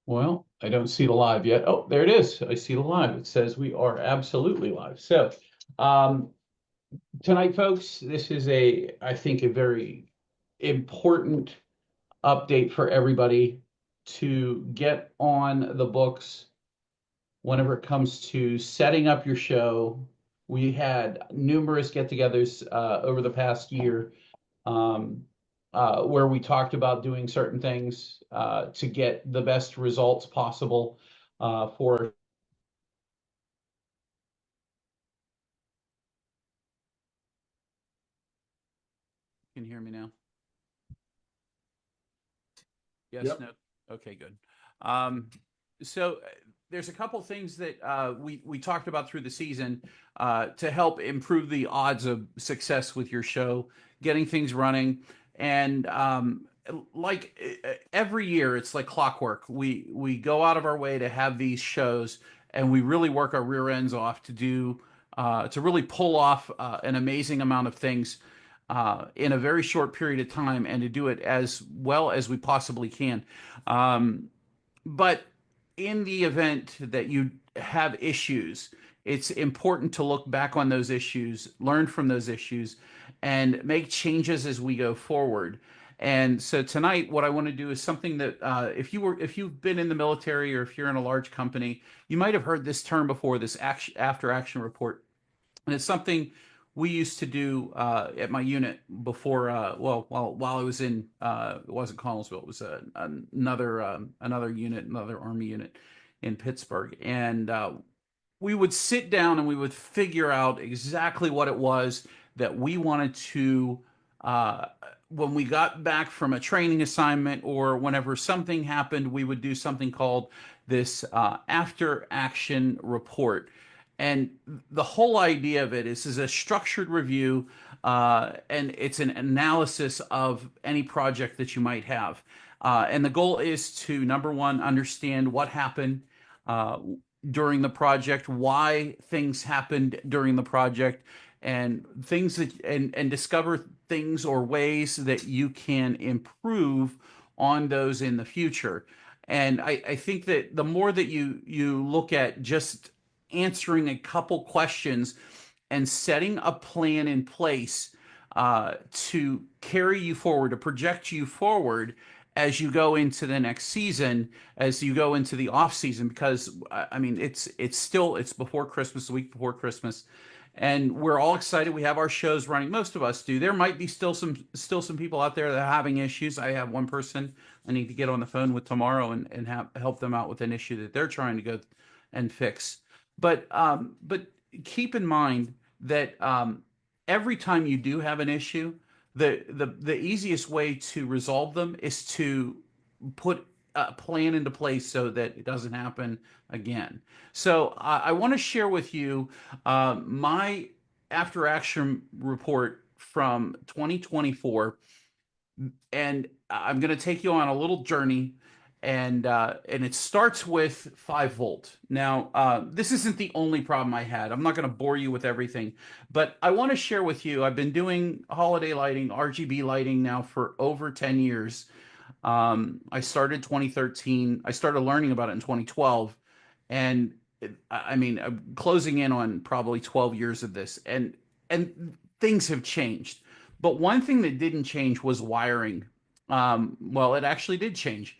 Well, I don't see the live yet. Oh, there it is. I see the live. It says we are absolutely live. So, um, tonight, folks, this is I think, a very important update for everybody to get on the books whenever it comes to setting up your show. We had numerous get-togethers over the past year, um, where we talked about doing certain things to get the best results possible for. Can you hear me now? Yes, Yep. no. Okay, good. Um, so there's a couple things that we talked about through the season to help improve the odds of success with your show, getting things running, and like every year, it's like clockwork. We go out of our way to have these shows, and we really work our rear ends off to do to really pull off an amazing amount of things in a very short period of time and to do it as well as we possibly can. Um, but in the event that you have issues, it's important to look back on those issues, learn from those issues, and make changes as we go forward. And so tonight, what I want to do is something that if you've been in the military or if you're in a large company, you might have heard this term before, this after action report. And it's something we used to do at my unit before. While I was in, it wasn't Connellsville. It was another unit, another Army unit in Pittsburgh, and we would sit down and we would figure out exactly what it was that we wanted to. Uh, when we got back from a training assignment or whenever something happened, we would do something called this after action report. And the whole idea of it is a structured review, and it's an analysis of any project that you might have. And the goal is to, number one, understand what happened uh, during the project, why things happened during the project, and things that and discover things or ways that you can improve on those in the future. And I think that the more that you look at just answering a couple questions and setting a plan in place to carry you forward, to project you forward as you go into the next season, as you go into the off season, because I mean it's before Christmas, the week before Christmas, and we're all excited. We have our shows running. Most of us do. There might be still some people out there that are having issues. I have one person I need to get on the phone with tomorrow and help them out with an issue that they're trying to go and fix. But keep in mind that every time you do have an issue, the easiest way to resolve them is to put a plan into place so that it doesn't happen again. So I want to share with you my after action report from 2024, and I'm going to take you on a little journey, and it starts with 5 volt. Now, this isn't the only problem I had. I'm not going to bore you with everything, but I want to share with you. I've been doing holiday lighting, RGB lighting now for over 10 years. I started 2013. I started learning about it in 2012, and I mean, I'm closing in on probably 12 years of this, and things have changed. But one thing that didn't change was wiring. Well, it actually did change.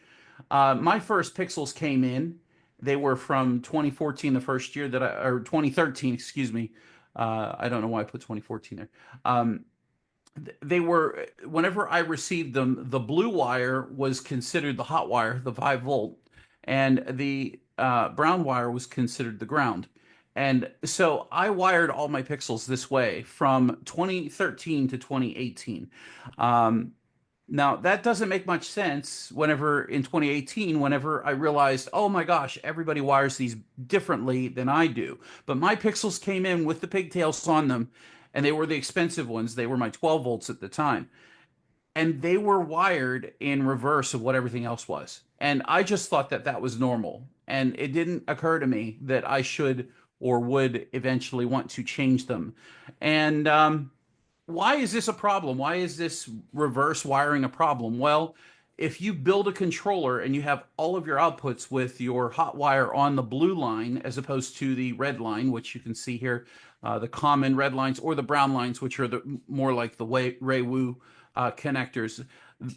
My first pixels came in. They were from 2014, the first year that or 2013, excuse me. I don't know why I put 2014 there. They were, whenever I received them, the blue wire was considered the hot wire, the 5 volt, and the brown wire was considered the ground. And so I wired all my pixels this way from 2013 to 2018. Um, Now, that doesn't make much sense whenever in 2018, whenever I realized, oh my gosh, everybody wires these differently than I do. But my pixels came in with the pigtails on them, and they were the expensive ones. They were my 12 volts at the time. And they were wired in reverse of what everything else was. And I just thought that that was normal. And it didn't occur to me that I should or would eventually want to change them. And why is this a problem? Why is this reverse wiring a problem? Well, if you build a controller and you have all of your outputs with your hot wire on the blue line as opposed to the red line, which you can see here, the common red lines or the brown lines, which are the more like the Ray connectors,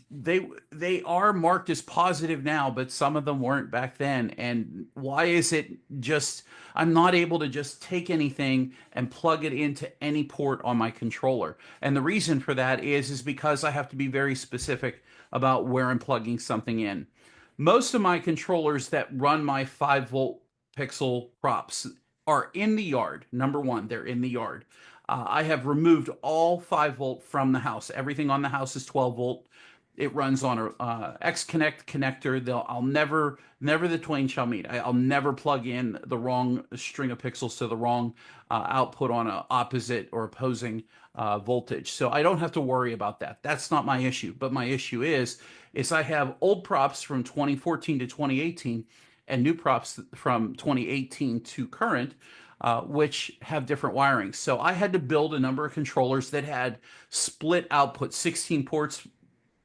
they are marked as positive now, but some of them weren't back then. And why is it just I'm not able to just take anything and plug it into any port on my controller? And the reason for that is because I have to be very specific about where I'm plugging something in. Most of my controllers that run my 5-volt pixel props are in the yard. Number one, they're in the yard. I have removed all 5-volt from the house. Everything on the house is 12-volt. It runs on a X-Connect connector. I'll never the twain shall meet. I'll never plug in the wrong string of pixels to the wrong output on an opposite or opposing voltage. So I don't have to worry about that. That's not my issue. But my issue is I have old props from 2014 to 2018 and new props from 2018 to current, which have different wirings. So I had to build a number of controllers that had split output, 16 ports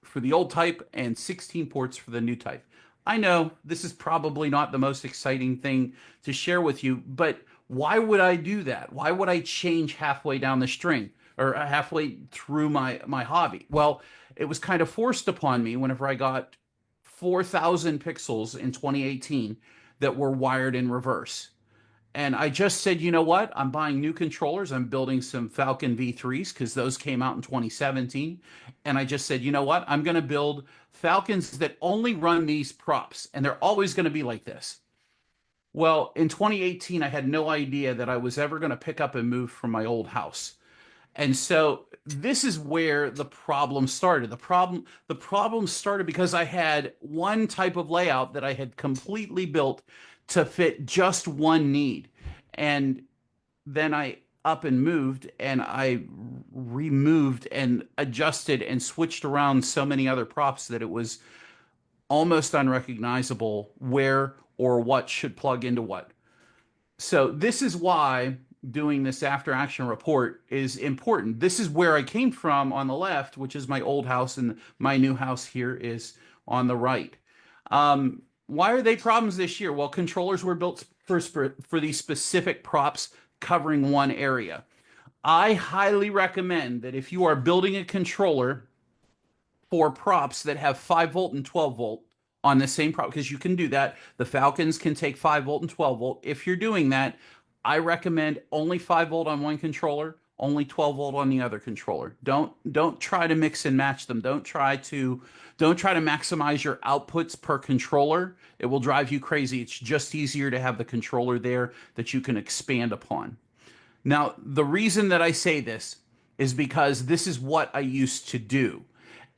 for the old type and 16 ports for the new type. I know this is probably not the most exciting thing to share with you, but why would I do that? Why would I change halfway down the string or halfway through my hobby? Well, it was kind of forced upon me whenever I got 4,000 pixels in 2018 that were wired in reverse. And I just said, you know what? I'm buying new controllers. I'm building some Falcon V3s because those came out in 2017. And I just said, you know what? I'm going to build Falcons that only run these props, and they're always going to be like this. Well, in 2018, I had no idea that I was ever going to pick up and move from my old house. And so this is where the problem started. The problem started because I had one type of layout that I had completely built to fit just one need. And then I up and moved and I removed and adjusted and switched around so many other props that it was almost unrecognizable where or what should plug into what. So this is why doing this after action report is important. This is where I came from on the left, which is my old house, and my new house here is on the right. Why are they problems this year? Well, controllers were built for these specific props covering one area. I highly recommend that if you are building a controller for props that have 5-volt and 12-volt on the same prop, because you can do that. The Falcons can take 5-volt and 12-volt. If you're doing that, I recommend only 5-volt on one controller, only 12-volt on the other controller. Don't try to mix and match them. Don't try to maximize your outputs per controller. It will drive you crazy. It's just easier to have the controller there that you can expand upon. Now, the reason that I say this is because this is what I used to do.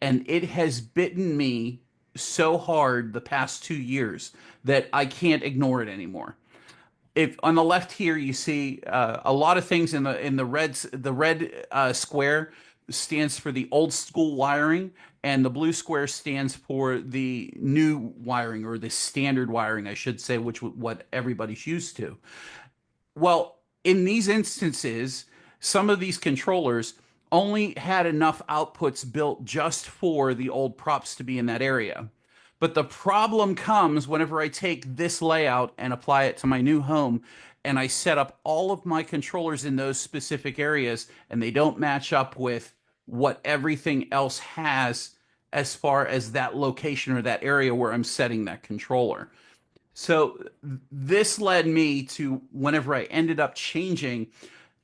And it has bitten me so hard the past 2 years that I can't ignore it anymore. If on the left here you see a lot of things in the red square stands for the old school wiring, and the blue square stands for the new wiring, or the standard wiring, I should say, which what everybody's used to. Well, in these instances, some of these controllers only had enough outputs built just for the old props to be in that area. But the problem comes whenever I take this layout and apply it to my new home and I set up all of my controllers in those specific areas and they don't match up with what everything else has as far as that location or that area where I'm setting that controller. So this led me to, whenever I ended up changing,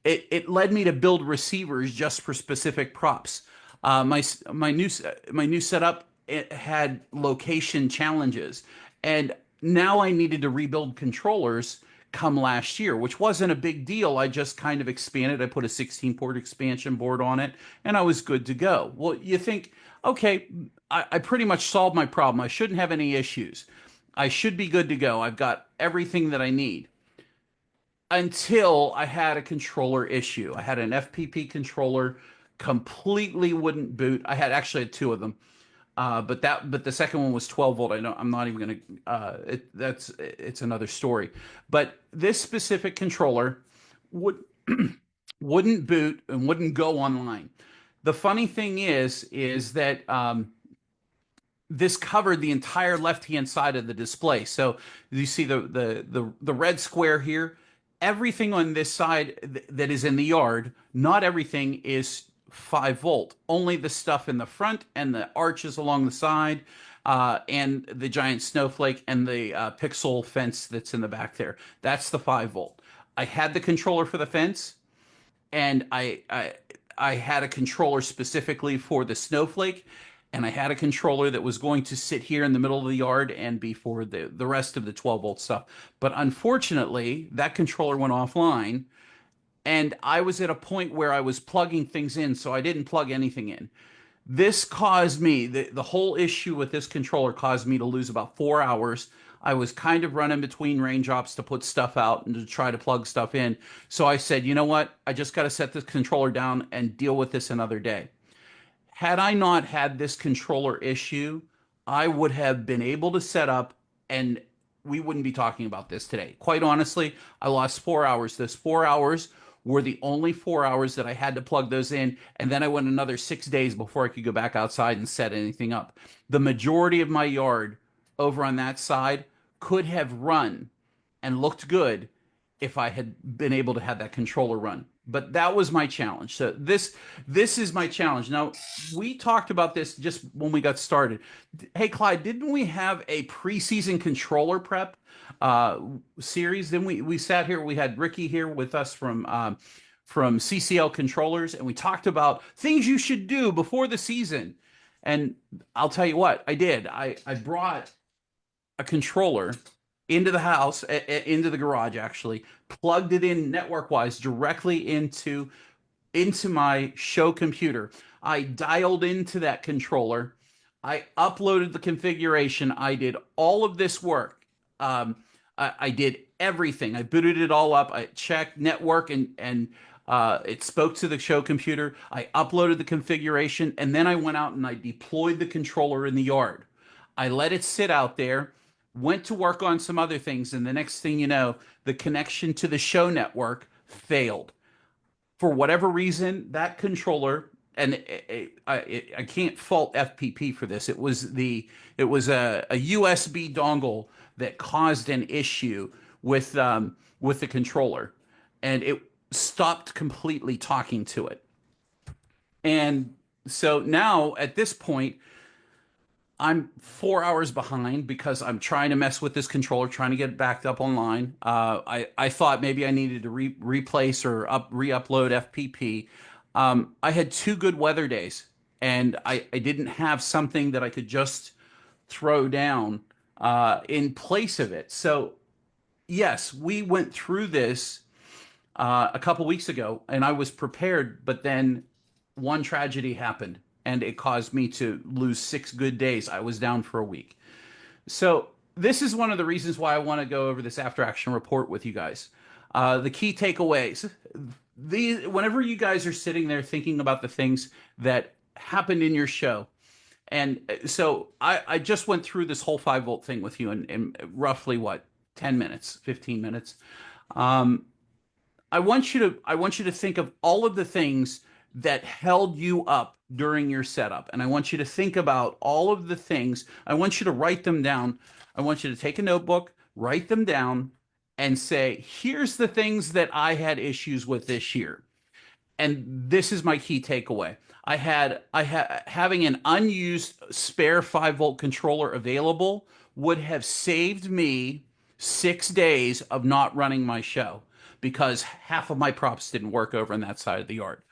it led me to build receivers just for specific props. My new setup, it had location challenges, and now I needed to rebuild controllers come last year, which wasn't a big deal. I just kind of expanded. I put a 16 port expansion board on it, and I was good to go. Well, you think, okay, I pretty much solved my problem. I shouldn't have any issues. I should be good to go. I've got everything that I need. Until I had a controller issue. I had an FPP controller, completely wouldn't boot. I actually had two of them. But the second one was 12-volt. I know I'm not even gonna it's another story. But this specific controller would wouldn't boot and wouldn't go online. The funny thing is that this covered the entire left-hand side of the display. So you see the red square here. Everything on this side that is in the yard, not everything is 5 volt. Only the stuff in the front and the arches along the side, and the giant snowflake and the pixel fence that's in the back there. That's the 5 volt. I had the controller for the fence, and I had a controller specifically for the snowflake, and I had a controller that was going to sit here in the middle of the yard and be for the rest of the 12 volt stuff. But unfortunately, that controller went offline, and I was at a point where I was plugging things in, so I didn't plug anything in. This caused me, the whole issue with this controller caused me to lose about 4 hours. I was kind of running between range ops to put stuff out and to try to plug stuff in. So I said, you know what? I just got to set this controller down and deal with this another day. Had I not had this controller issue, I would have been able to set up, and we wouldn't be talking about this today. Quite honestly, I lost 4 hours. Those 4 hours were the only 4 hours that I had to plug those in, and then I went another 6 days before I could go back outside and set anything up. The majority of my yard over on that side could have run and looked good if I had been able to have that controller run. But that was my challenge. So this is my challenge. Now, we talked about this just when we got started. Hey, Clyde, didn't we have a preseason controller prep uh, series? Then we sat here. We had Ricky here with us from CCL Controllers, and we talked about things you should do before the season. And I'll tell you what I did. I brought a controller into the house, into the garage, actually, plugged it in network wise directly into my show computer. I dialed into that controller. I uploaded the configuration. I did all of this work. I did everything. I booted it all up. I checked network, and it spoke to the show computer. I uploaded the configuration, and then I went out and I deployed the controller in the yard. I let it sit out there, went to work on some other things, and the next thing you know, the connection to the show network failed. For whatever reason, that controller, and I can't fault FPP for this. It was a USB dongle that caused an issue with the controller, and it stopped completely talking to it. And so now at this point, I'm 4 hours behind because I'm trying to mess with this controller, trying to get it backed up online. I thought maybe I needed to replace or re-upload FPP. I had 2 good weather days, and I didn't have something that I could just throw down in place of it. So yes, we went through this a couple weeks ago, and I was prepared, but then one tragedy happened, and it caused me to lose 6 good days. I was down for a week. So this is one of the reasons why I want to go over this after action report with you guys. The key takeaways. Whenever you guys are sitting there thinking about the things that happened in your show, and so I just went through this whole 5 volt thing with you in roughly what, 10 minutes, 15 minutes. Um, I want you to think of all of the things that held you up during your setup. And I want you to think about all of the things. I want you to write them down. I want you to take a notebook, write them down, and say, here's the things that I had issues with this year. And this is my key takeaway. I had having an unused spare 5 volt controller available would have saved me 6 days of not running my show because half of my props didn't work over on that side of the yard.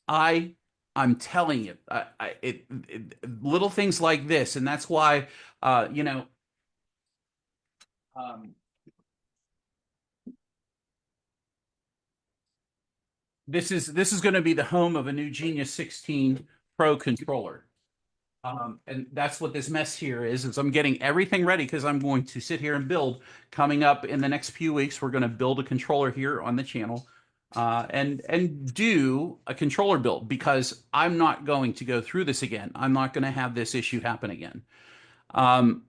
I I'm telling you, little things like this, and that's why uh, you know um, this is going to be the home of a new Genius 16 Pro controller. And that's what this mess here is I'm getting everything ready because I'm going to sit here and build. Coming up in the next few weeks, we're going to build a controller here on the channel, and do a controller build because I'm not going to go through this again. I'm not going to have this issue happen again. Um,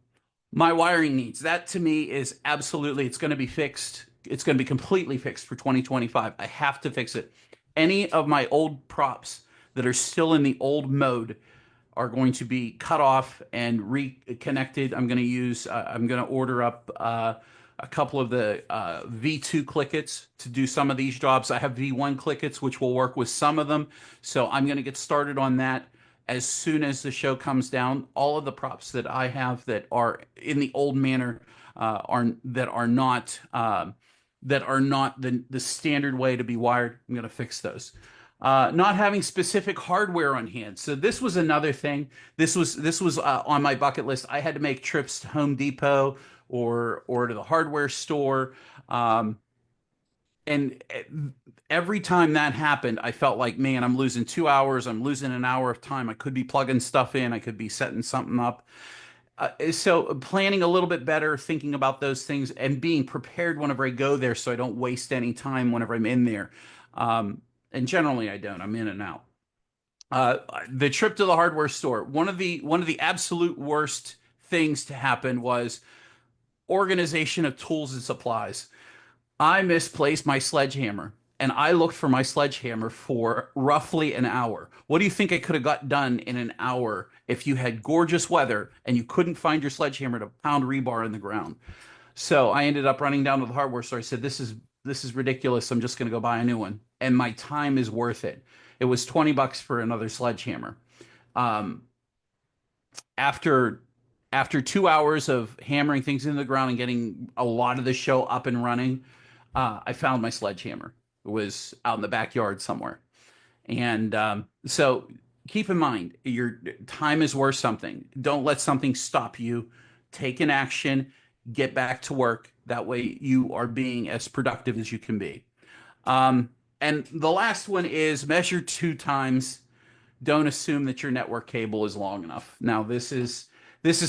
my wiring needs, that to me is absolutely, it's going to be fixed. It's going to be completely fixed for 2025. I have to fix it. Any of my old props that are still in the old mode are going to be cut off and reconnected. I'm going to order up a couple of the V2 clickets to do some of these jobs. I have V1 clickets, which will work with some of them. So I'm going to get started on that as soon as the show comes down. All of the props that I have that are in the old manner are that are not the standard way to be wired. I'm going to fix those. Not having specific hardware on hand. So this was another thing. This was on my bucket list. I had to make trips to Home Depot or to the hardware store. And every time that happened, I felt like, man, I'm losing 2 hours. I'm losing an hour of time. I could be plugging stuff in. I could be setting something up. So planning a little bit better, thinking about those things, and being prepared whenever I go there, so I don't waste any time whenever I'm in there. Um, and generally, I don't. I'm in and out. Uh, the trip to the hardware store. One of the absolute worst things to happen was organization of tools and supplies. I misplaced my sledgehammer and I looked for my sledgehammer for roughly an hour. What do you think I could have got done in an hour if you had gorgeous weather and you couldn't find your sledgehammer to pound rebar in the ground? So I ended up running down to the hardware store. I said, "This is ridiculous. I'm just going to go buy a new one, and my time is worth it." It was $20 for another sledgehammer. Um, after after 2 hours of hammering things into the ground and getting a lot of the show up and running, I found my sledgehammer. It was out in the backyard somewhere. And so keep in mind, your time is worth something. Don't let something stop you. Take an action, get back to work. That way you are being as productive as you can be. Um, and the last one is measure 2 times. Don't assume that your network cable is long enough. Now, this is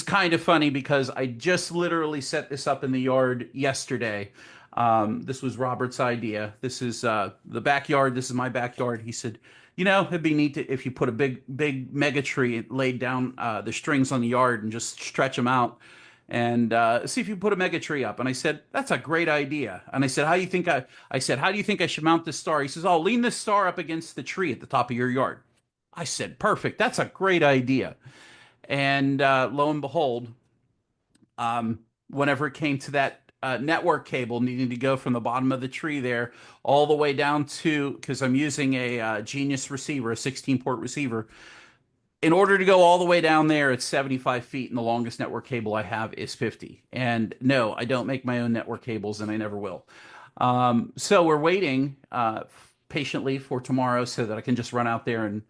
kind of funny because I just literally set this up in the yard yesterday. This was Robert's idea. This is the backyard. This is my backyard. He said, it'd be neat if you put a big mega tree and laid down the strings on the yard and just stretch them out and see if you put a mega tree up. And I said, that's a great idea. And I said, how do you think I should mount this star? He says, oh, lean this star up against the tree at the top of your yard. I said, perfect. That's a great idea. And lo and behold, whenever it came to that network cable needing to go from the bottom of the tree there all the way down to, because I'm using a Genius receiver, a 16 port receiver, in order to go all the way down there, it's 75 feet, and the longest network cable I have is 50. And no, I don't make my own network cables, and I never will. So we're waiting patiently for tomorrow so that I can just run out there and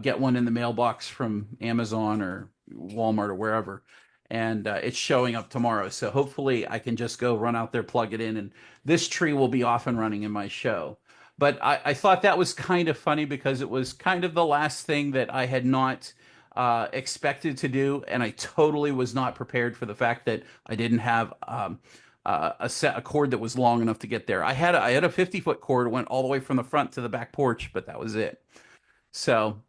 get one in the mailbox from Amazon or Walmart or wherever. And it's showing up tomorrow. So hopefully I can just go run out there, plug it in, and this tree will be off and running in my show. But I thought that was kind of funny because it was kind of the last thing that I had not expected to do. And I totally was not prepared for the fact that I didn't have a cord that was long enough to get there. I had a 50-foot cord, went all the way from the front to the back porch, but that was it. So,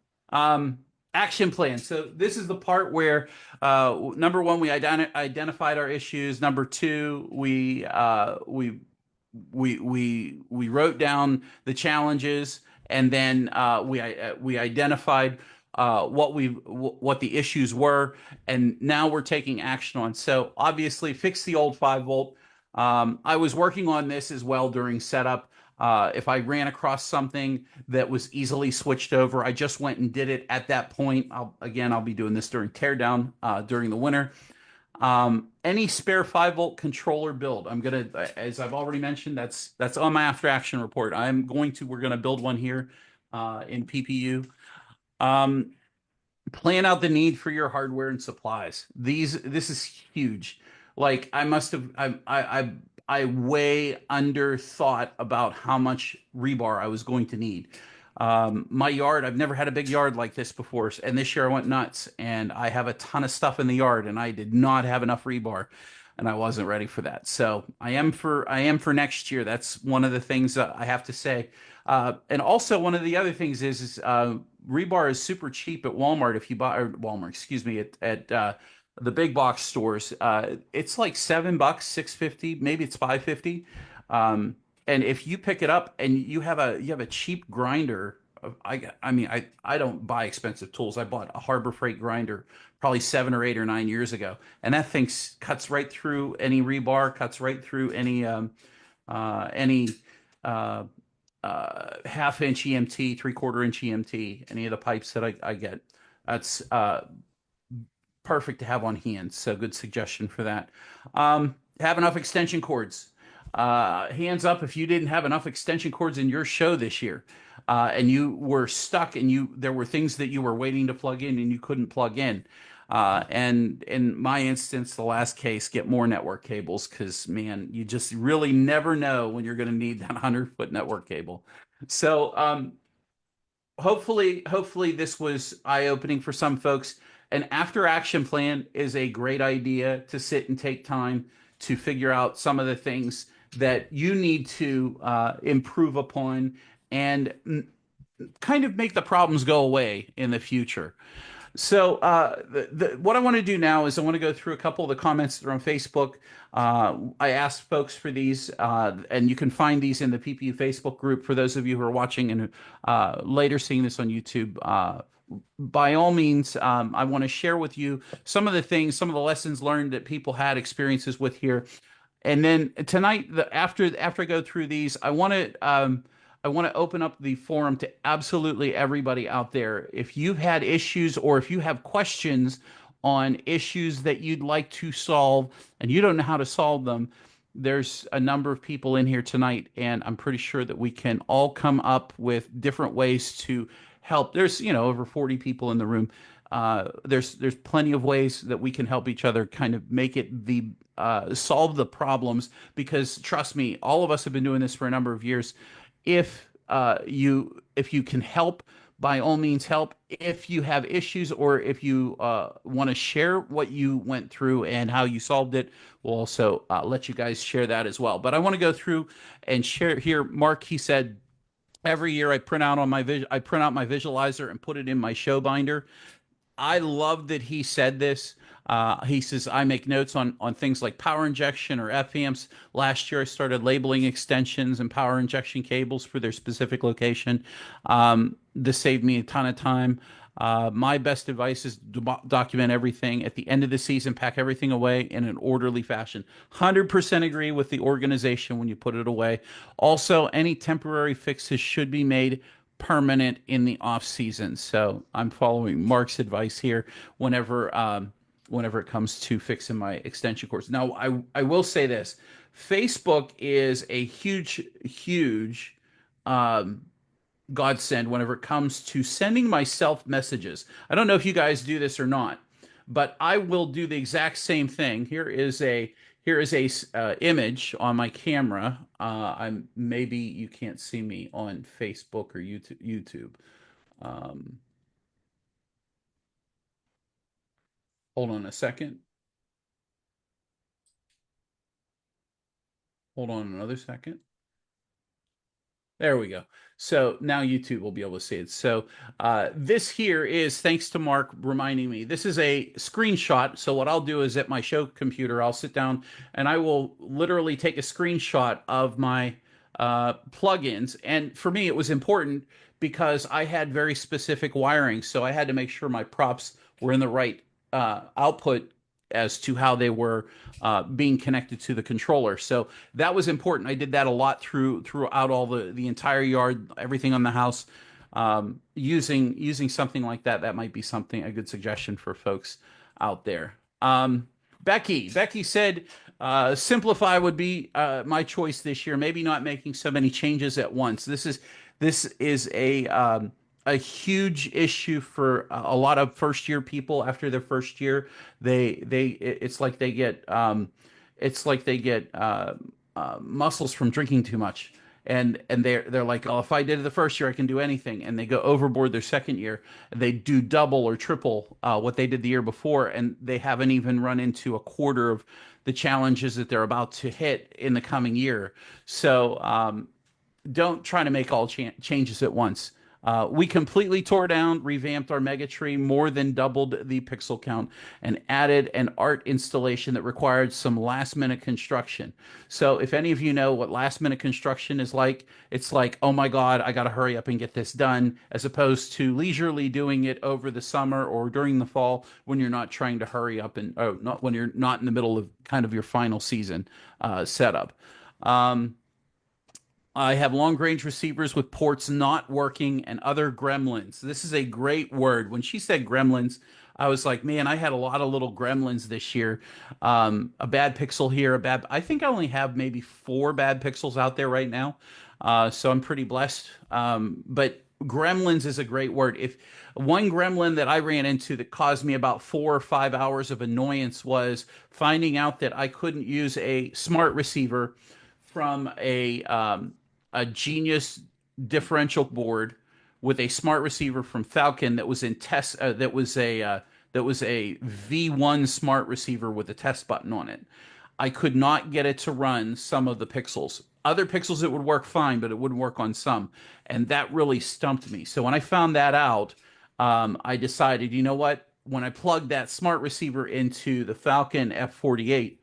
action plan. So this is the part where, number one, we identified our issues. Number two, we wrote down the challenges, and then we identified what the issues were, and now we're taking action on. So obviously, fix the old 5 volt. I was working on this as well during setup. If I ran across something that was easily switched over, I just went and did it at that point. I'll be doing this during teardown during the winter. Any spare 5 volt controller build, I'm gonna, as I've already mentioned, that's on my after action report. We're gonna build one here in PPU. Um, Plan out the need for your hardware and supplies. This is huge. Like I must have, I way under thought about how much rebar I was going to need. My yard, I've never had a big yard like this before, and this year I went nuts, and I have a ton of stuff in the yard, and I did not have enough rebar, and I wasn't ready for that. So I am for next year. That's one of the things that I have to say. And also one of the other things is rebar is super cheap at Walmart if you buy, or Walmart, excuse me, at the big box stores. It's like $7, 650, maybe it's 550. And if you pick it up and you have a cheap grinder I mean, I don't buy expensive tools. I bought a Harbor Freight grinder probably 7 or 8 or 9 years ago, and that thing cuts right through any rebar, cuts right through any uh, half-inch EMT, three-quarter-inch EMT, any of the pipes that I get. That's perfect to have on hand. So good suggestion for that. Have enough extension cords. Hands up if you didn't have enough extension cords in your show this year, and you were stuck, and you there were things that you were waiting to plug in and you couldn't plug in. And in my instance, the last case, get more network cables because man, you just really never know when you're going to need that 100-foot network cable. So hopefully this was eye-opening for some folks. An after action plan is a great idea to sit and take time to figure out some of the things that you need to improve upon and kind of make the problems go away in the future. So, what I want to do now is I want to go through a couple of the comments that are on Facebook. I asked folks for these, and you can find these in the PPU Facebook group for those of you who are watching and later seeing this on YouTube. By all means, I want to share with you some of the things, some of the lessons learned that people had experiences with here. And then tonight, after I go through these, I want to open up the forum to absolutely everybody out there. If you've had issues or if you have questions on issues that you'd like to solve and you don't know how to solve them, there's a number of people in here tonight, and I'm pretty sure that we can all come up with different ways to help. There's, over 40 people in the room. There's plenty of ways that we can help each other kind of make it the solve the problems, because trust me, all of us have been doing this for a number of years. If you can help, by all means help. If you have issues or if you want to share what you went through and how you solved it, we'll also let you guys share that as well. But I want to go through and share here. Mark, he said every year I print out my visualizer and put it in my show binder. I love that he said this. He says, I make notes on things like power injection or FAMs. Last year, I started labeling extensions and power injection cables for their specific location. This saved me a ton of time. My best advice is document everything. At the end of the season, pack everything away in an orderly fashion. 100% agree with the organization when you put it away. Also, any temporary fixes should be made permanent in the off season. So I'm following Mark's advice here whenever it comes to fixing my extension cords. Now, I will say this: Facebook is a huge godsend whenever it comes to sending myself messages. I don't know if you guys do this or not, but I will do the exact same thing. Here is a image on my camera. I'm maybe you can't see me on Facebook or YouTube. Um, hold on a second. Hold on another second. There we go. So now YouTube will be able to see it. So this here is, thanks to Mark reminding me, this is a screenshot. So what I'll do is at my show computer, I'll sit down and I will literally take a screenshot of my plugins. And for me, it was important because I had very specific wiring. So I had to make sure my props were in the right output as to how they were being connected to the controller. So that was important. I did that a lot throughout all the entire yard, everything on the house. Using something like that, that might be a good suggestion for folks out there. Becky said simplify would be my choice this year. Maybe not making so many changes at once. This is a huge issue for a lot of first year people. After their first year, it's like they get muscles from drinking too much, and they're like, oh, if I did it the first year, I can do anything, and they go overboard their second year. They do double or triple what they did the year before, and they haven't even run into a quarter of the challenges that they're about to hit in the coming year. So don't try to make all changes at once. We completely tore down, revamped our mega tree, more than doubled the pixel count, and added an art installation that required some last minute construction. So, if any of you know what last minute construction is like, it's like, oh my God, I got to hurry up and get this done, as opposed to leisurely doing it over the summer or during the fall when you're not trying to hurry up and not when you're not in the middle of kind of your final season setup. Um, I have long range receivers with ports not working and other gremlins. This is a great word. When she said gremlins, I was like, man, I had a lot of little gremlins this year. A bad pixel here, a bad. I think I only have maybe four bad pixels out there right now. So I'm pretty blessed. But gremlins is a great word. If one gremlin that I ran into that caused me about 4 or 5 hours of annoyance was finding out that I couldn't use a smart receiver from a Genius differential board with a smart receiver from Falcon that was in test that was a V1 smart receiver with a test button on it. I could not get it to run some of the pixels. Other pixels it would work fine, but it wouldn't work on some, and that really stumped me. So when I found that out, I decided, you know what? When I plugged that smart receiver into the Falcon F48,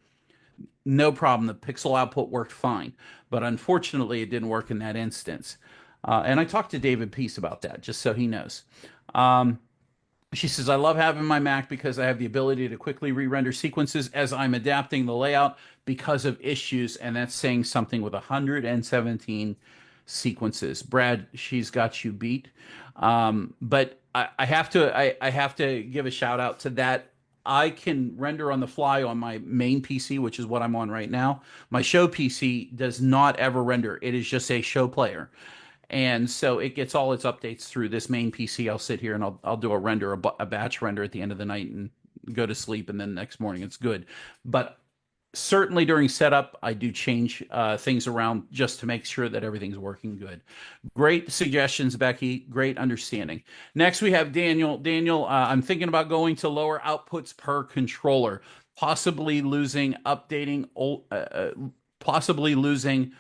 no problem. The pixel output worked fine, but unfortunately, it didn't work in that instance. And I talked to David Peace about that, just so he knows. Um, she says, I love having my Mac because I have the ability to quickly re-render sequences as I'm adapting the layout because of issues, and that's saying something with 117 sequences. Brad, she's got you beat. But I have to give a shout out to that. I can render on the fly on my main PC, which is what I'm on right now. My show PC does not ever render. It is just a show player. And so it gets all its updates through this main PC. I'll sit here and I'll do a render, a batch render at the end of the night and go to sleep. And then the next morning it's good. But certainly during setup, I do change things around just to make sure that everything's working good. Great suggestions, Becky. Great understanding. Next, we have Daniel. Daniel, I'm thinking about going to lower outputs per controller, possibly losing possibly losing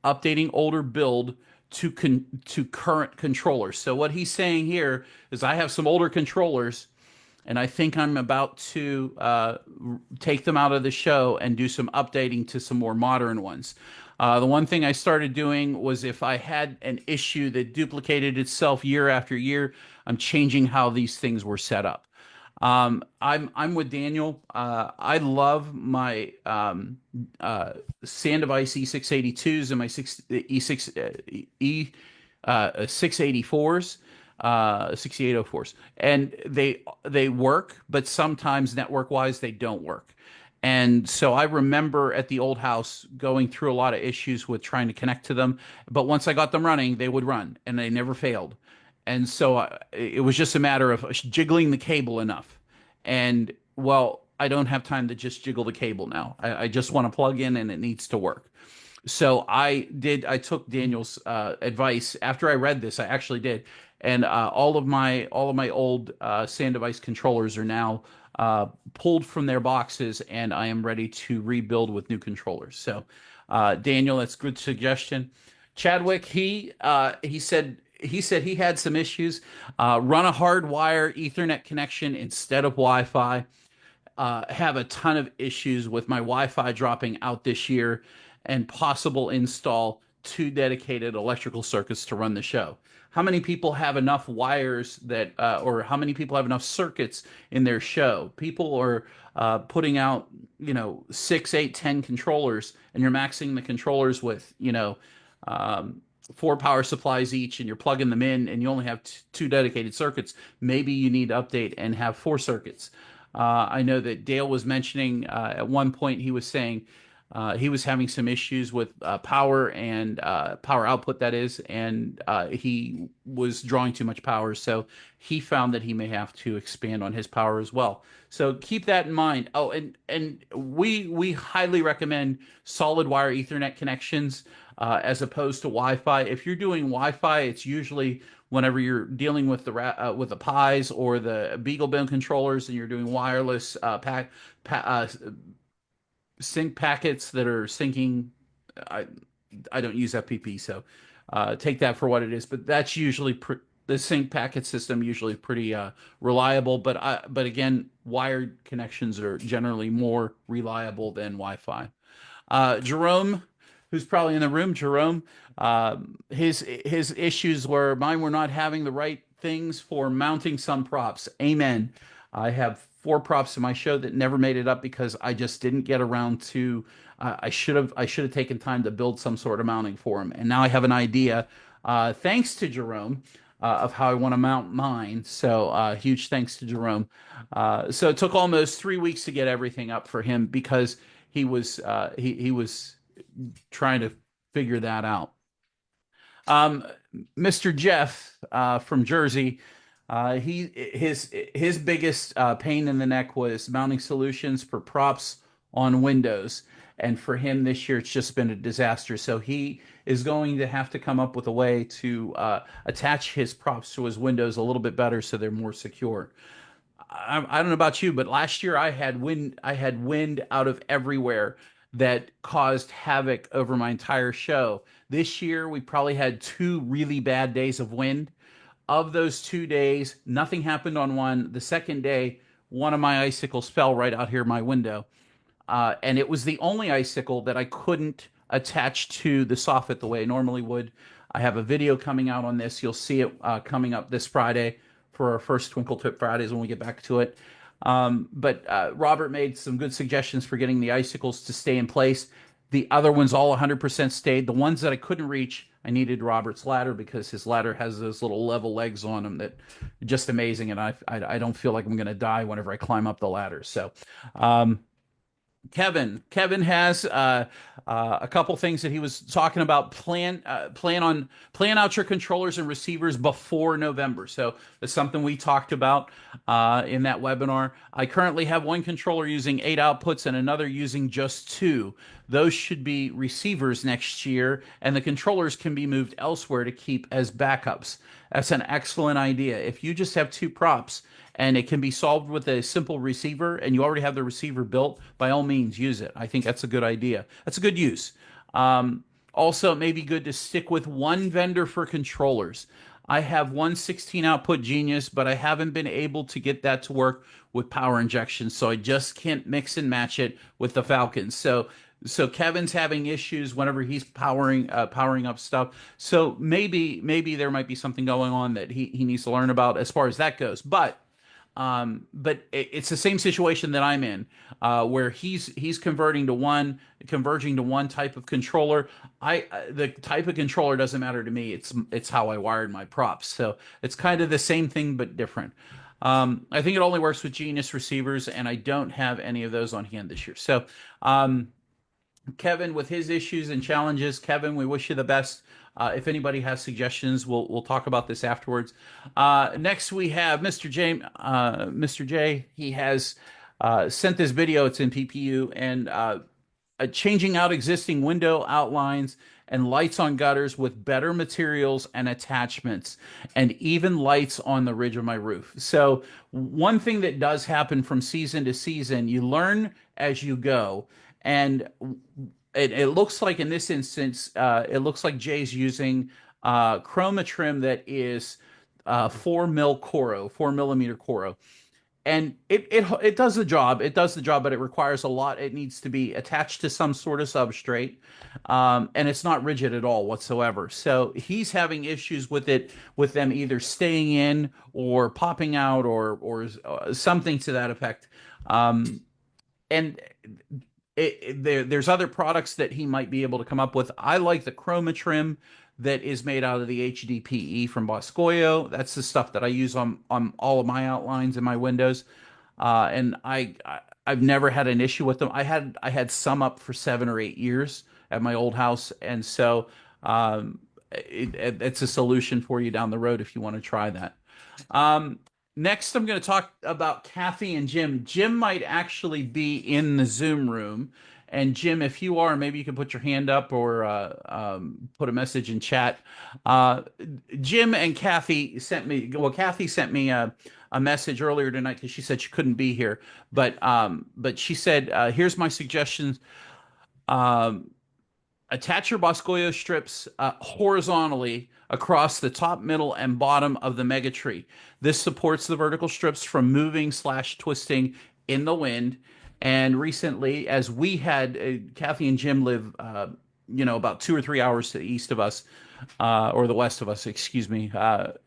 updating older build to current controllers. So what he's saying here is I have some older controllers and I think I'm about to take them out of the show and do some updating to some more modern ones. The one thing I started doing was if I had an issue that duplicated itself year after year, I'm changing how these things were set up. I'm with Daniel. I love my Sandevice E682s and my E6 684s, 6804s, and they work, but sometimes network wise they don't work. And so I remember at the old house going through a lot of issues with trying to connect to them, but once I got them running, they would run and they never failed. And so it was just a matter of jiggling the cable enough. And well, I don't have time to just jiggle the cable now. I just want to plug in and it needs to work. So I took Daniel's advice after I read this. I actually did, and all of my old SanDevice controllers are now pulled from their boxes, and I am ready to rebuild with new controllers. So, Daniel, that's a good suggestion. Chadwick, he said he had some issues. Run a hardwire Ethernet connection instead of Wi-Fi. Have a ton of issues with my Wi-Fi dropping out this year and possible install two dedicated electrical circuits to run the show. How many people have enough wires or how many people have enough circuits in their show? People are putting out, 6, 8, 10 controllers, and you're maxing the controllers with, four power supplies each, and you're plugging them in, and you only have two dedicated circuits. Maybe you need to update and have four circuits. I know that Dale was mentioning at one point he was saying he was having some issues with power and power output, that is, and he was drawing too much power. So he found that he may have to expand on his power as well. So keep that in mind. Oh, and we highly recommend solid wire Ethernet connections as opposed to Wi-Fi. If you're doing Wi-Fi, it's usually whenever you're dealing with the Pies or the BeagleBone controllers, and you're doing wireless sync packets that are syncing. I I don't use FPP, so take that for what it is. But The sync packet system usually pretty reliable, but again, wired connections are generally more reliable than Wi-Fi. Jerome, who's probably in the room, Jerome, his issues were mine were not having the right things for mounting some props. Amen. I have four props in my show that never made it up because I just didn't get around to. I should have taken time to build some sort of mounting for them, and now I have an idea. Thanks to Jerome. Of how I want to mount mine. So huge thanks to Jerome. So it took almost 3 weeks to get everything up for him because he was trying to figure that out. Um, Mr. Jeff from Jersey, his biggest pain in the neck was mounting solutions for props on Windows, and for him this year it's just been a disaster. So he is going to have to come up with a way to attach his props to his Windows a little bit better so they're more secure. I don't know about you, but last year I had wind out of everywhere that caused havoc over my entire show. This year we probably had two really bad days of wind. Of those 2 days, nothing happened on one. The second day, one of my icicles fell right out here my window. And it was the only icicle that I couldn't attach to the soffit the way I normally would. I have a video coming out on this. You'll see it coming up this Friday for our first Twinkle Tip Fridays when we get back to it. But Robert made some good suggestions for getting the icicles to stay in place. The other ones all 100% stayed. The ones that I couldn't reach, I needed Robert's ladder because his ladder has those little level legs on them that are just amazing. And I don't feel like I'm going to die whenever I climb up the ladder. So, Kevin has a couple things that he was talking about. Plan out your controllers and receivers before November. So that's something we talked about in that webinar. I currently have one controller using 8 outputs and another using just two. Those should be receivers next year, and the controllers can be moved elsewhere to keep as backups. That's an excellent idea. If you just have two props and it can be solved with a simple receiver and you already have the receiver built, by all means use it. I think that's a good idea. That's a good use. Also, it may be good to stick with one vendor for controllers. I have one 16 output Genius, but I haven't been able to get that to work with power injection, so I just can't mix and match it with the Falcons. So Kevin's having issues whenever he's powering up stuff. So maybe there might be something going on that he needs to learn about as far as that goes. But it's the same situation that I'm in, where he's converging to one type of controller. The type of controller doesn't matter to me. It's how I wired my props. So it's kind of the same thing but different. I think it only works with Genius receivers, and I don't have any of those on hand this year. So Kevin, with his issues and challenges, Kevin, we wish you the best. If anybody has suggestions, we'll talk about this afterwards. Next, we have Mr. J. Mr. J. He has sent this video. It's in PPU and changing out existing window outlines and lights on gutters with better materials and attachments, and even lights on the ridge of my roof. So one thing that does happen from season to season, you learn as you go, and it looks like in this instance, it looks like Jay's using chroma trim that is 4 millimeter Coro, and it does the job. It does the job, but it requires a lot. It needs to be attached to some sort of substrate, and it's not rigid at all whatsoever. So he's having issues with them either staying in or popping out or something to that effect. And there's other products that he might be able to come up with. I like the chroma trim that is made out of the HDPE from Boscoyo. That's the stuff that I use on all of my outlines in my windows, and I've never had an issue with them. I had some up for 7 or 8 years at my old house, and so it's a solution for you down the road if you want to try that. Next, I'm going to talk about Kathy and Jim. Jim might actually be in the Zoom room. And Jim, if you are, maybe you can put your hand up or put a message in chat. Jim and Kathy sent me, well, Kathy sent me a message earlier tonight because she said she couldn't be here. But she said, here's my suggestions. attach your Boscoyo strips horizontally across the top, middle, and bottom of the mega tree. This supports the vertical strips from moving slash twisting in the wind. And recently, as we had, Kathy and Jim live, about 2 or 3 hours to the east of us, or the west of us, excuse me.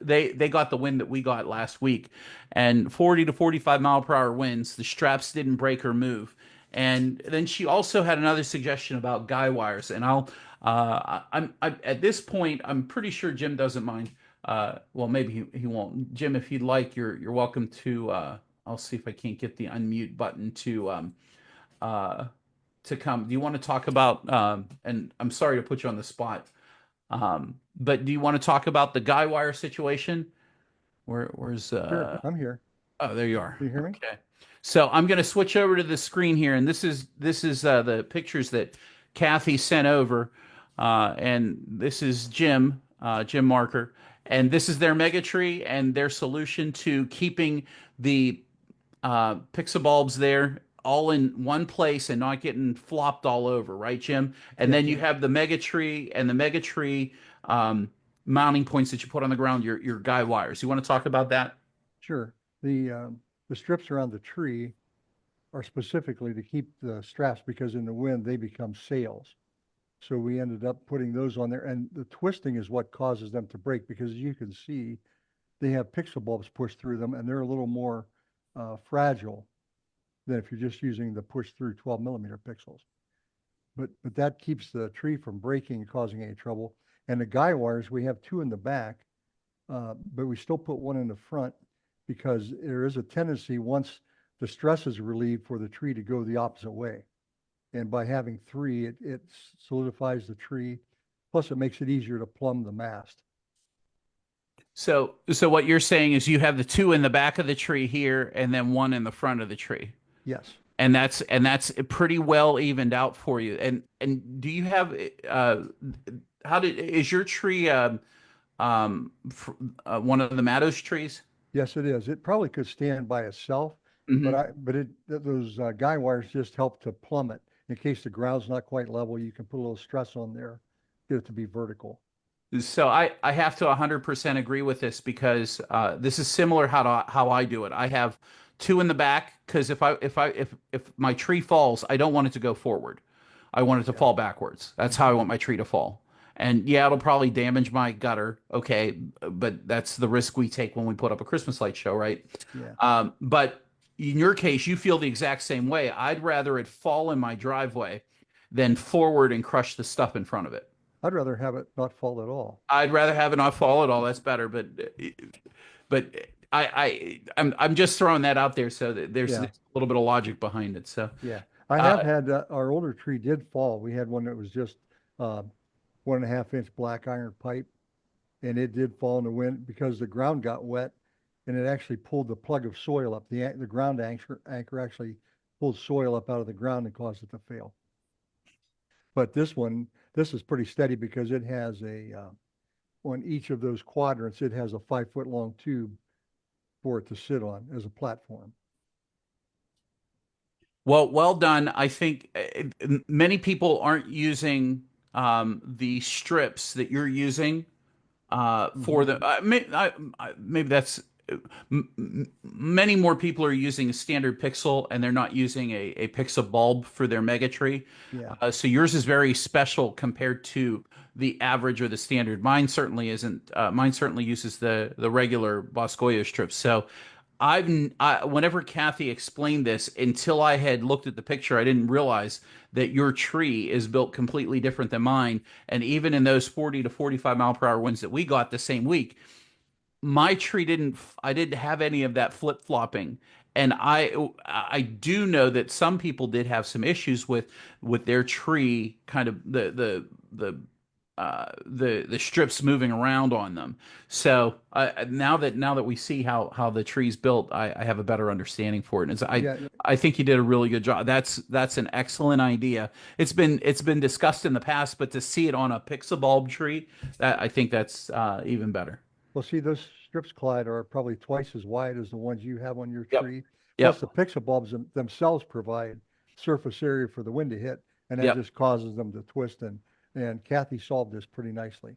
They got the wind that we got last week, and 40 to 45 mile per hour winds. The straps didn't break or move. And then she also had another suggestion about guy wires, and I'm at this point I'm pretty sure Jim doesn't mind. Well, maybe he won't. Jim, if you'd like, you're welcome to. I'll see if I can't get the unmute button uh, to come. Do you want to talk about? And I'm sorry to put you on the spot, but do you want to talk about the guy wire situation? Where's Sure, I'm here. Oh, there you are. Can you hear me? Okay. So I'm going to switch over to the screen here, and this is the pictures that Kathy sent over, and this is Jim Marker, and this is their mega tree and their solution to keeping the pixabulbs there all in one place and not getting flopped all over, right, Jim? And Yeah, then you have the mega tree and the mega tree mounting points that you put on the ground, your guy wires. You want to talk about that? sure. The strips around the tree are specifically to keep the straps because in the wind they become sails. So we ended up putting those on there, and the twisting is what causes them to break because as you can see, they have pixel bulbs pushed through them, and they're a little more fragile than if you're just using the push through 12 millimeter pixels. But that keeps the tree from breaking and causing any trouble. And the guy wires, we have two in the back, but we still put one in the front because there is a tendency once the stress is relieved for the tree to go the opposite way. And by having three, it solidifies the tree. Plus, it makes it easier to plumb the mast. So what you're saying is you have the two in the back of the tree here and then one in the front of the tree. Yes. And that's pretty well evened out for you. And do you have how did is your tree one of the Matos trees? Yes, it is. It probably could stand by itself, but Hmm. those guy wires just help to plumb it. In case the ground's not quite level, you can put a little stress on there, get it to be vertical. So I have to 100% agree with this because this is similar how I do it. I have two in the back because if my tree falls, I don't want it to go forward. I want it to Yeah. fall backwards. That's how I want my tree to fall. And yeah, it'll probably damage my gutter. Okay, but that's the risk we take when we put up a Christmas light show, right? Yeah. But in your case, you feel the exact same way. I'd rather it fall in my driveway than forward and crush the stuff in front of it. I'd rather have it not fall at all. I'd rather have it not fall at all. That's better. But I'm just throwing that out there so that there's a Yeah. little bit of logic behind it. So Yeah. I have uh, had our older tree did fall. We had one that was just 1.5 inch black iron pipe, and it did fall in the wind because the ground got wet, and it actually pulled the plug of soil up. The ground anchor actually pulled soil up out of the ground and caused it to fail. But this is pretty steady because it has on each of those quadrants, it has a 5 foot long tube for it to sit on as a platform. well done. I think many people aren't using the strips that you're using for Hmm. the maybe that's many more people are using a standard pixel and they're not using a pixel bulb for their mega tree. Yeah. So yours is very special compared to the average or the standard. Mine certainly isn't. Mine certainly uses the regular Boscoyo strips. So whenever Kathy explained this, until I had looked at the picture, I didn't realize that your tree is built completely different than mine. And even in those 40 to 45 mile per hour winds that we got the same week, my tree didn't I didn't have any of that flip-flopping. And I do know that some people did have some issues with their tree kind of the strips moving around on them. So now that we see how the tree's built, I have a better understanding for it. And Yeah. I think you did a really good job. That's an excellent idea. It's been discussed in the past, but to see it on a pixel bulb tree, I think that's even better. Well, see, those strips, Clyde, are probably twice as wide as the ones you have on your Yep. tree. Plus, Yep. the pixel bulbs themselves provide surface area for the wind to hit, and that Yep. just causes them to twist and And Kathy solved this pretty nicely.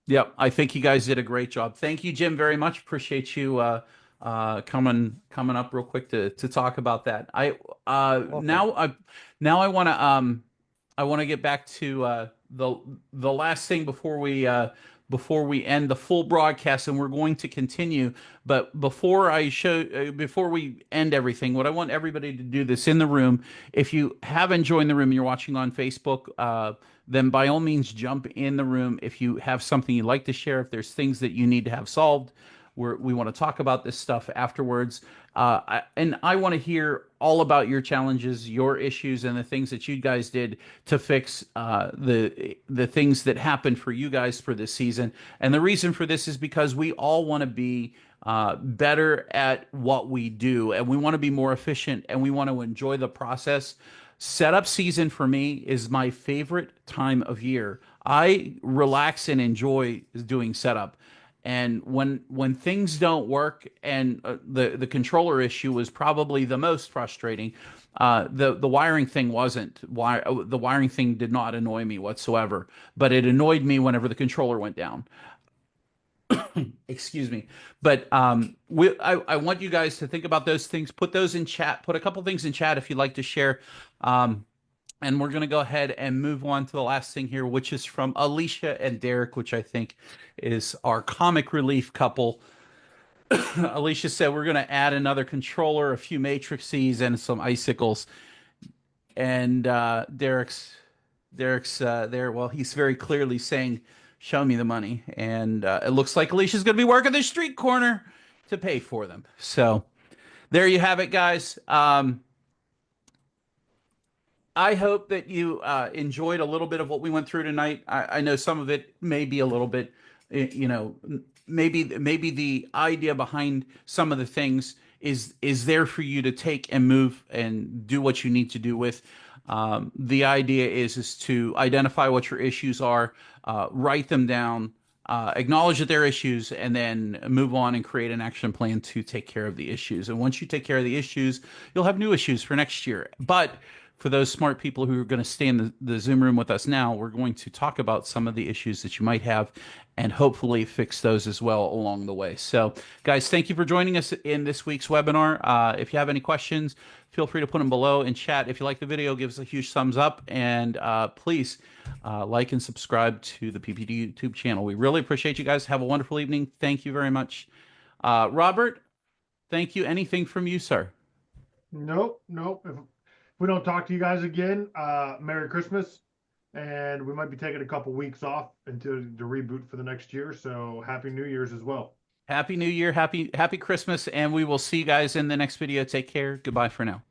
Yep, I think you guys did a great job. Thank you, Jim, very much. Appreciate you coming up real quick to talk about that. Welcome. Now I want to get back to the last thing before we end the full broadcast, and we're going to continue. But before we end everything, what I want everybody to do this in the room. If you haven't joined the room, you're watching on Facebook. Then by all means jump in the room. If you have something you'd like to share, if there's things that you need to have solved, we want to talk about this stuff afterwards. And I want to hear all about your challenges, your issues, and the things that you guys did to fix the things that happened for you guys for this season. And the reason for this is because we all want to be better at what we do, and we want to be more efficient, and we want to enjoy the process. Setup season for me is my favorite time of year. I relax and enjoy doing setup. And when things don't work, and the controller issue was probably the most frustrating. The wiring thing wasn't why the wiring thing did not annoy me whatsoever, but it annoyed me whenever the controller went down. Excuse me. But I want you guys to think about those things. Put those in chat. Put a couple things in chat if you'd like to share. And we're going to go ahead and move on to the last thing here, which is from Alicia and Derek, which I think is our comic relief couple. Alicia said we're going to add another controller, a few matrices, and some icicles. And Derek's there. Well, he's very clearly saying, "Show me the money." And it looks like Alicia's going to be working the street corner to pay for them. So there you have it, guys. I hope that you enjoyed a little bit of what we went through tonight. I know some of it may be a little bit, you know, maybe the idea behind some of the things is there for you to take and move and do what you need to do with. The idea is to identify what your issues are, write them down, acknowledge that they're issues, and then move on and create an action plan to take care of the issues. And once you take care of the issues, you'll have new issues for next year. But for those smart people who are going to stay in the Zoom room with us now, we're going to talk about some of the issues that you might have and hopefully fix those as well along the way. So, guys, thank you for joining us in this week's webinar. If you have any questions, feel free to put them below in chat. If you like the video, give us a huge thumbs up, and please like and subscribe to the PPD YouTube channel. We really appreciate you guys. Have a wonderful evening. Thank you very much. Robert, thank you. Anything from you, sir? Nope. If we don't talk to you guys again, Merry Christmas. And we might be taking a couple weeks off until the reboot for the next year. So Happy New Year's as well. Happy New Year, happy Christmas, and we will see you guys in the next video. Take care. Goodbye for now.